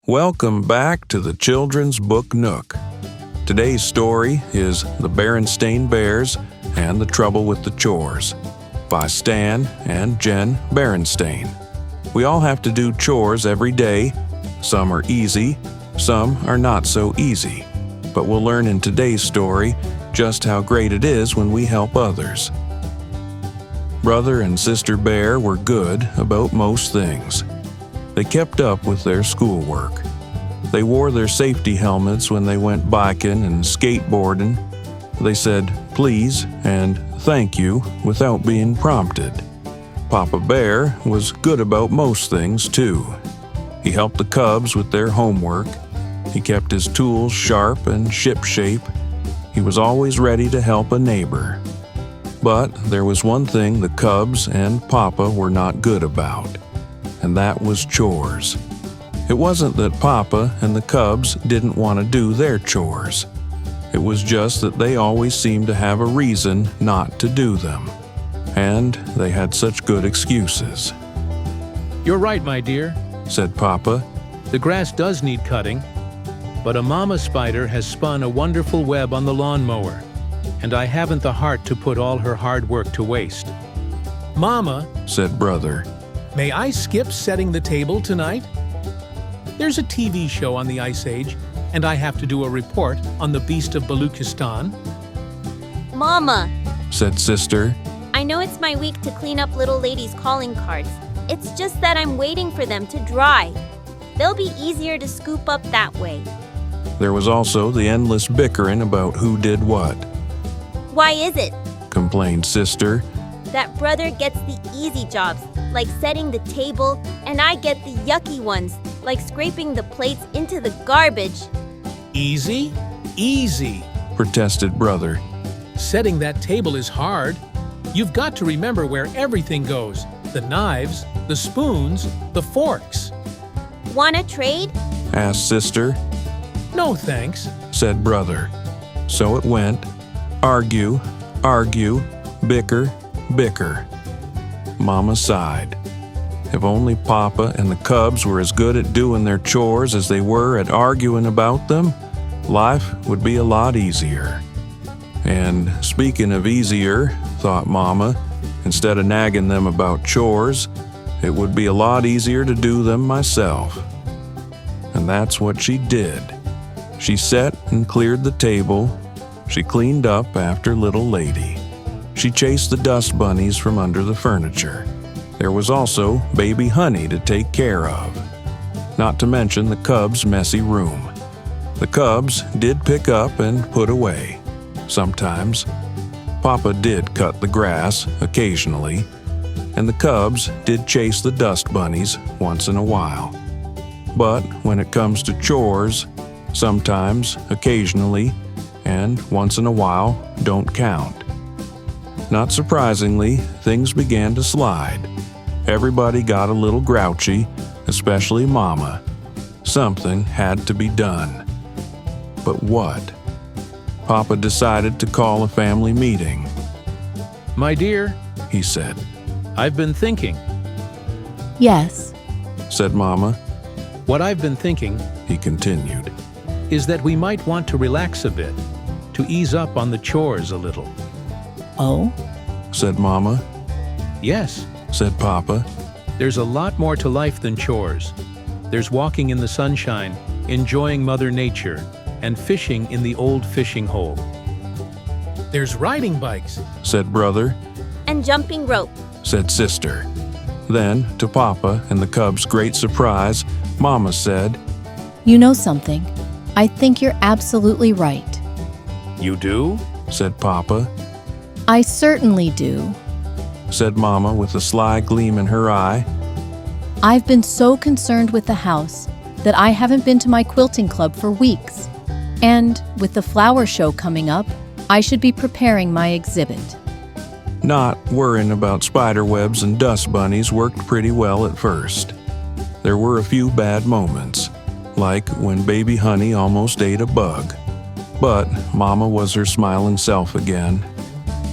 Welcome back to the children's book Nook. Today's story is The Berenstain Bears and the Trouble with the Chores by Stan and Jen Berenstain. We all have to do chores every day. Some are easy, some are not so easy. But we'll learn in today's story just how great it is when we help others. Brother and Sister Bear were good about most things. They kept up with their schoolwork. They wore their safety helmets when they went biking and skateboarding. They said please and thank you without being prompted. Papa Bear was good about most things too. He helped the cubs with their homework. He kept his tools sharp and shipshape. He was always ready to help a neighbor. But there was one thing the cubs and Papa were not good about, and that was chores. It wasn't that Papa and the cubs didn't want to do their chores. It was just that they always seemed to have a reason not to do them. And they had such good excuses. "You're right, my dear," said Papa. "The grass does need cutting, but a mama spider has spun a wonderful web on the lawnmower, and I haven't the heart to put all her hard work to waste." "Mama," said Brother, "may I skip setting the table tonight? There's a TV show on the Ice Age, and I have to do a report on the Beast of Baluchistan." "Mama," said Sister, "I know it's my week to clean up little ladies' calling cards. It's just that I'm waiting for them to dry. They'll be easier to scoop up that way." There was also the endless bickering about who did what. "Why is it Complained Sister. that Brother gets the easy jobs, like setting the table, and I get the yucky ones, like scraping the plates into the garbage?" "Easy? Easy. Protested Brother. Setting that table is hard. You've got to remember where everything goes. The knives, the spoons, the forks." "Wanna trade?" Asked Sister, "No thanks." said Brother. So it went. Argue, argue, bicker, bicker. Mama sighed. If only Papa and the cubs were as good at doing their chores as they were at arguing about them, life would be a lot easier. And speaking of easier, thought Mama, instead of nagging them about chores, it would be a lot easier to do them myself. And that's what she did. She set and cleared the table. She cleaned up after little lady. She chased the dust bunnies from under the furniture. There was also baby Honey to take care of. Not to mention the cubs' messy room. The cubs did pick up and put away. Sometimes. Papa did cut the grass occasionally. And the cubs did chase the dust bunnies once in a while. But when it comes to chores, sometimes, occasionally, and once in a while don't count. Not surprisingly, things began to slide. Everybody got a little grouchy, especially Mama. Something had to be done. But what? Papa decided to call a family meeting. "My dear," he said. "I've been thinking." "Yes," said Mama. "What I've been thinking He continued. is that we might want to relax a bit, to ease up on the chores a little." "Oh?" said Mama. "Yes, Said Papa. there's a lot more to life than chores. There's walking in the sunshine, enjoying Mother Nature, and fishing in the old fishing hole." "There's riding bikes." Said Brother. "And jumping rope." Said Sister. Then, to Papa and the cubs' great surprise, Mama said, "You know something? I think you're absolutely right." "You do?" said Papa. "I certainly do. Said Mama with a sly gleam in her eye. I've been so concerned with the house that I haven't been to my quilting club for weeks. And with the flower show coming up, I should be preparing my exhibit." Not worrying about spider webs and dust bunnies worked pretty well at first. There were a few bad moments, like when baby Honey almost ate a bug. But Mama was her smiling self again.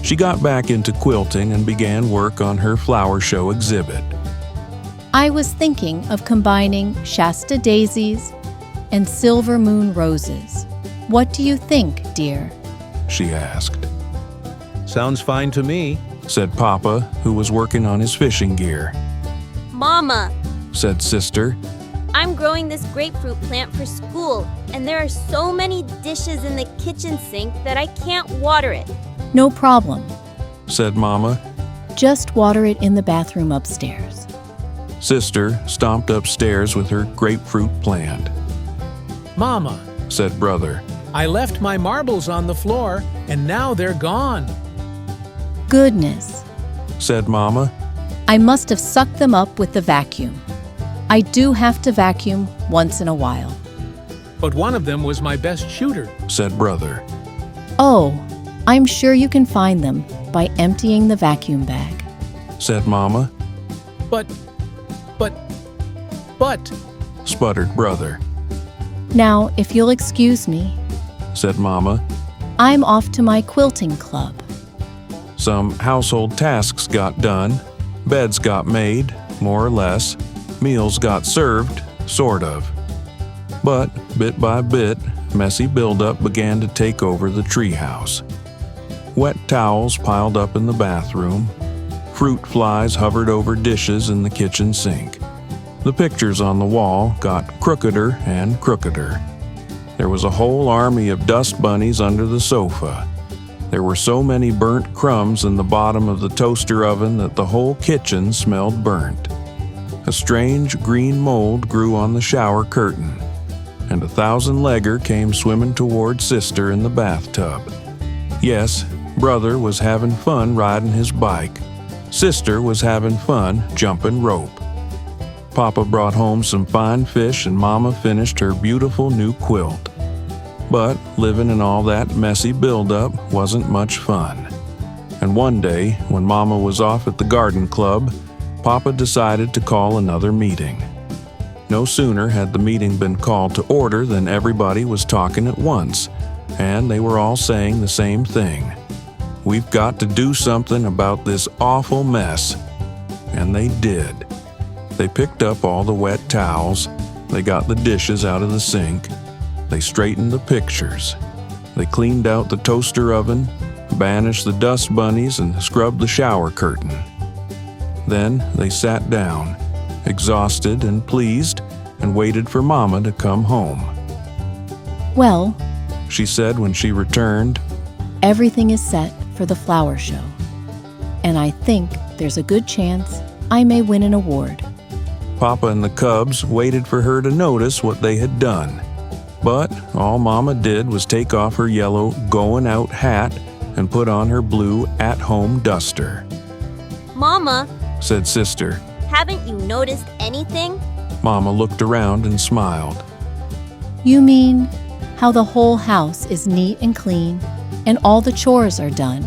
She got back into quilting and began work on her flower show exhibit. I was thinking of combining Shasta daisies, and silver moon roses. What do you think, dear? She asked. Sounds fine to me. Said Papa, who was working on his fishing gear. Mama, Said Sister. I'm growing this grapefruit plant for school, and there are so many dishes in the kitchen sink that I can't water it. No problem. Said Mama. Just water it in the bathroom upstairs. Sister stomped upstairs with her grapefruit plant. Mama, Said Brother. I left my marbles on the floor, and now they're gone. Goodness, Said Mama. I must have sucked them up with the vacuum. I do have to vacuum once in a while. But one of them was my best shooter. Said Brother. Oh, I'm sure you can find them by emptying the vacuum bag. Said Mama. But, Sputtered Brother. Now, if you'll excuse me, Said Mama. I'm off to my quilting club. Some household tasks got done. Beds got made, more or less. Meals got served, sort of. But, bit by bit, messy buildup began to take over the treehouse. Wet towels piled up in the bathroom. Fruit flies hovered over dishes in the kitchen sink. The pictures on the wall got crookeder and crookeder. There was a whole army of dust bunnies under the sofa. There were so many burnt crumbs in the bottom of the toaster oven that the whole kitchen smelled burnt. A strange green mold grew on the shower curtain, and a 1,000-legger came swimming toward Sister in the bathtub. Yes, Brother was having fun riding his bike. Sister was having fun jumping rope. Papa brought home some fine fish and Mama finished her beautiful new quilt. But living in all that messy buildup wasn't much fun. And one day, when Mama was off at the garden club, Papa decided to call another meeting. No sooner had the meeting been called to order than everybody was talking at once, and they were all saying the same thing. We've got to do something about this awful mess. And they did. They picked up all the wet towels, they got the dishes out of the sink, they straightened the pictures, they cleaned out the toaster oven, banished the dust bunnies, and scrubbed the shower curtain. Then they sat down, exhausted and pleased, and waited for Mama to come home. Well, She said when she returned. everything is set for the flower show, and I think there's a good chance I may win an award. Papa and the cubs waited for her to notice what they had done. But all Mama did was take off her yellow going-out hat and put on her blue at-home duster. Mama, Said Sister. haven't you noticed anything? Mama looked around and smiled. You mean how the whole house is neat and clean and all the chores are done?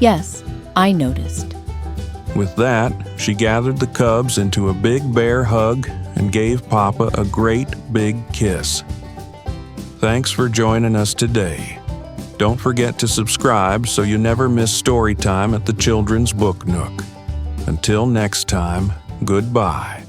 Yes, I noticed. With that, she gathered the cubs into a big bear hug and gave Papa a great big kiss. Thanks for joining us today. Don't forget to subscribe so you never miss story time at the Children's Book Nook. Until next time, goodbye.